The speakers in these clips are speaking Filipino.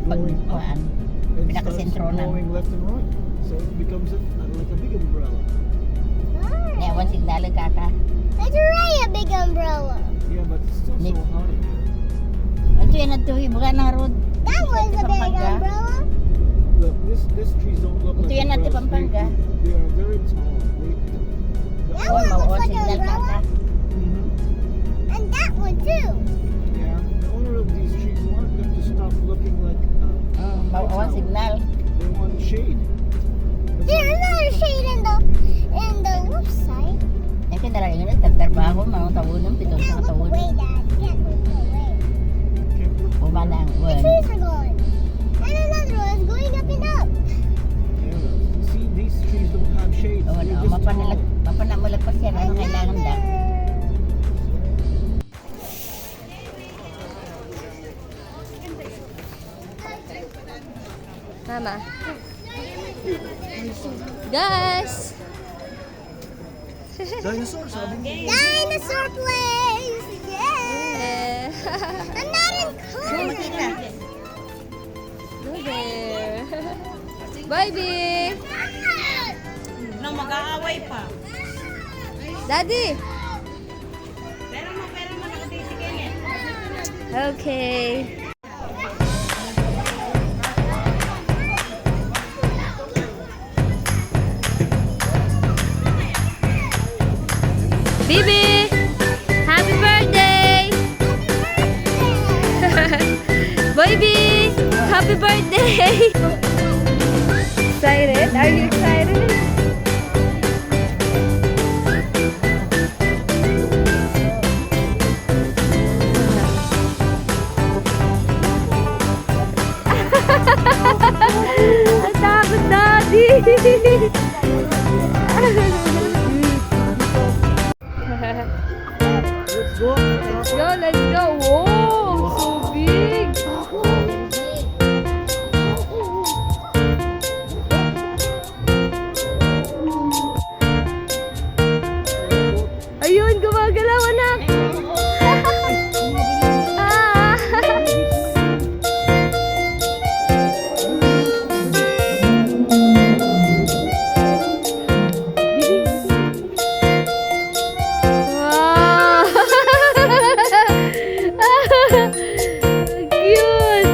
pag going up kuan. and starts Pinakasentro na. going left and right. So it becomes like a big umbrella. Newan signal ka ka. It's already a big umbrella. Yeah, but it's still so hot in here. Anto yan ato ibuga na road. That was a big umbrella. Look, this trees don't look Ito like yan natin umbrellas. Pampanga. They are very tall. That Oh, one looks mauon like an signal ka ka. umbrella. And that one too. Yeah, the owner of these trees want them to stop looking like Mauon towers. signal. They want shade. That's There's why- another shade in the left side. Ay kaya dala yun tagtrabaho mga tawon pitong Can't sa look tawon. away, Dad. Can't look away. Can't look O manang The wen. trees are gone. And another one's going up and up. Yeah, see, these trees don't have shades. O They're ano, just tall. mapanamulag pa siya ano kailangan da. Mama. Guys! Dinosaur, sabi niya. Dinosaur place! Yeah! I'm not in color. Go there. Bye, B. No, mag-aaway pa. Daddy. Pero mo, nakatisigil eh. Okay. Bibi, happy birthday! Baby, happy birthday! Excited? Are you excited? Ang takot, Daddy! Let's go. Let's go, let's go. Whoa, so big. Ayun, gumagalaw, anak. Ah. Wow. Cute.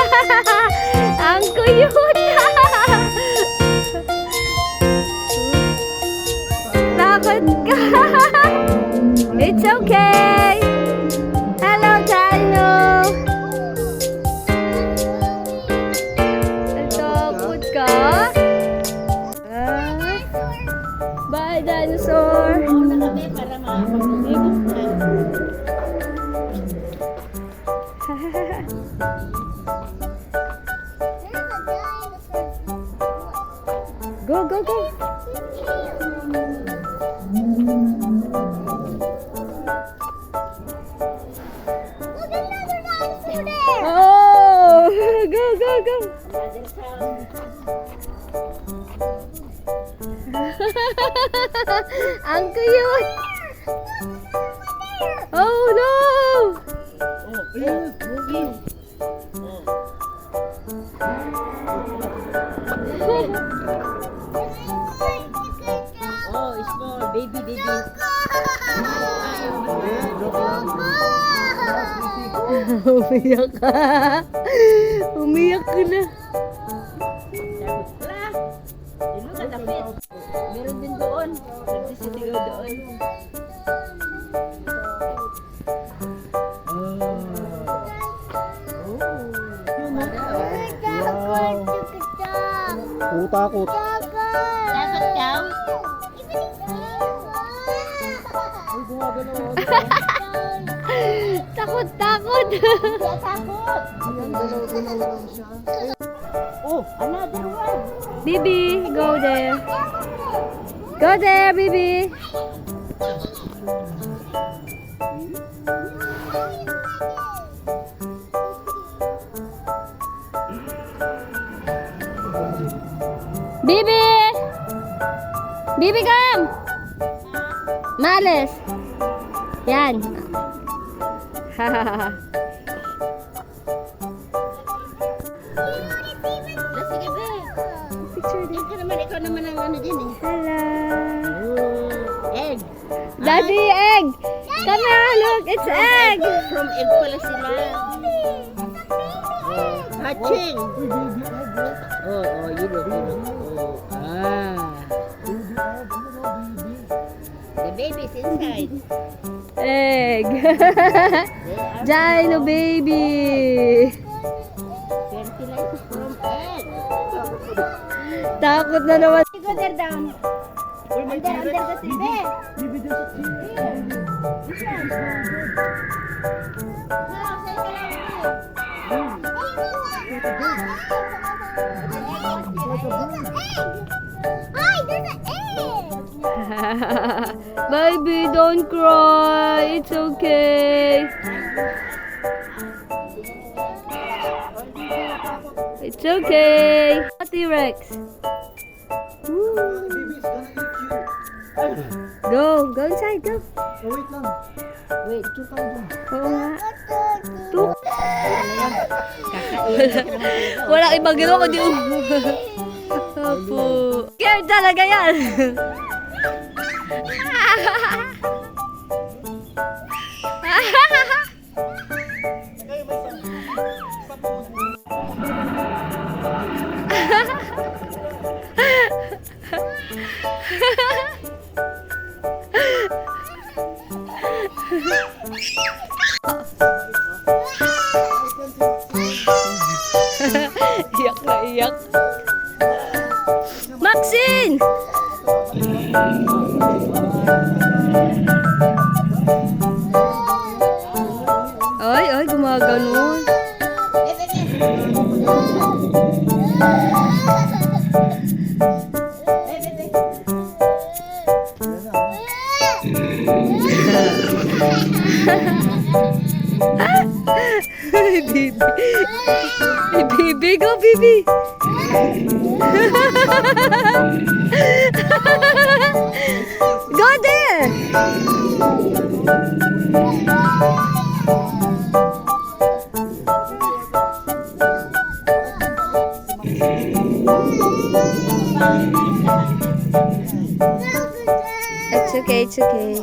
Ang cute. Takot ka. It's okay. Hello, Dino. Takot ka? Ah. Bye, dinosaur. Una kami para makapag-ibig ka. Go, go, go. Look, another dinosaur there. Oh, go, go, go. Ang cute. Oh no. Oh, yeah, moving. Oh, small baby baby. Umiyak ka. Umiyak ka na. Wala. Dilo ka dapit. Meron din doon. Nagsisitigaw doon. Takot. Takot ka? Ay, gumagalaw. Takot, takot. Gumagalaw siya. Oh, another one. Bibi, go there. Go there, Bibi. Bibi! Bibi, come! Malis! Yan. Sige, be. Dito naman, ikaw naman ang ano din eh. Hello! Egg. Daddy, egg! Come here, look! It's egg! From egg pala sila. Hatching. Oh, you look. Oh, the baby's inside. Egg! Dino baby! Fertilized from egg. Takot na naman. Go there down. Under the TV. Baby, don't cry. It's okay. It's okay. T-Rex. Go inside, go. Oh, wait lang. Wait, Oo nga. Wala ibang ginawa kundi Opo. Scared talaga yan. Iyak na iyak. Maxine! Ay, gumaganon. Bibi. Bibi, go Bibi. Go there. It's okay, it's okay.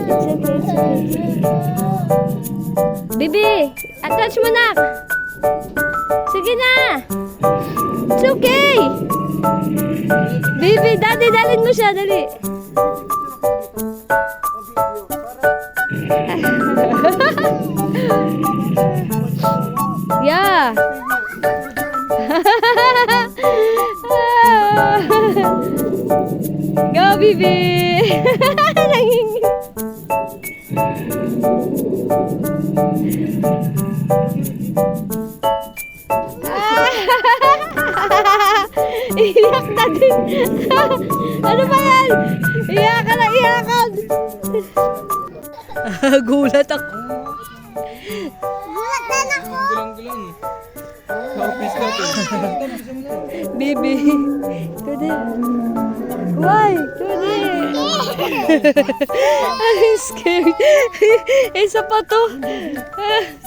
It's okay. Bibi, attach mo na. Sige na. It's okay. Bibi, daddy, dalhin mo siya, dali. Yeah. Go, Bibi. Iyak na din. Ano ba yan? Iyakan na iyakan. Gulat ako. Gulatan ako. Bibi. Kude. Why? Kude. I'm scared. Isa pa to.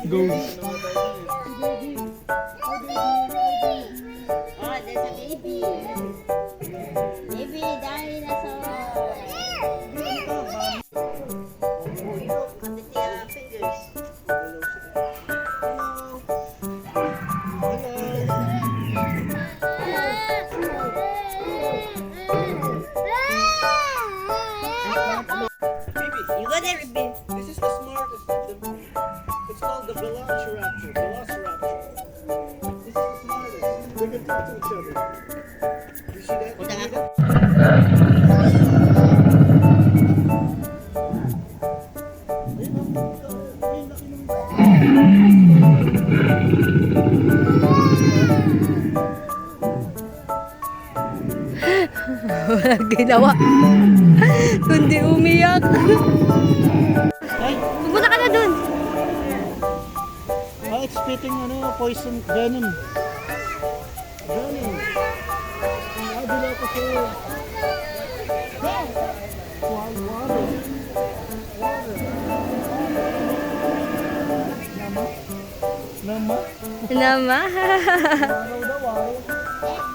Go. Oh, there's a baby. Baby, dinosaur. On the fingers. You go there, baby. This is the smartest. It's called the Velociraptor. Velociraptor. This is the smartest. They can talk to each other. You see that? Punta nga. Walang ginawa. Kundi umiyak. spitting poison venom. Venom. Ay, bila kasi. Water. Nama? Nama. Araw daw.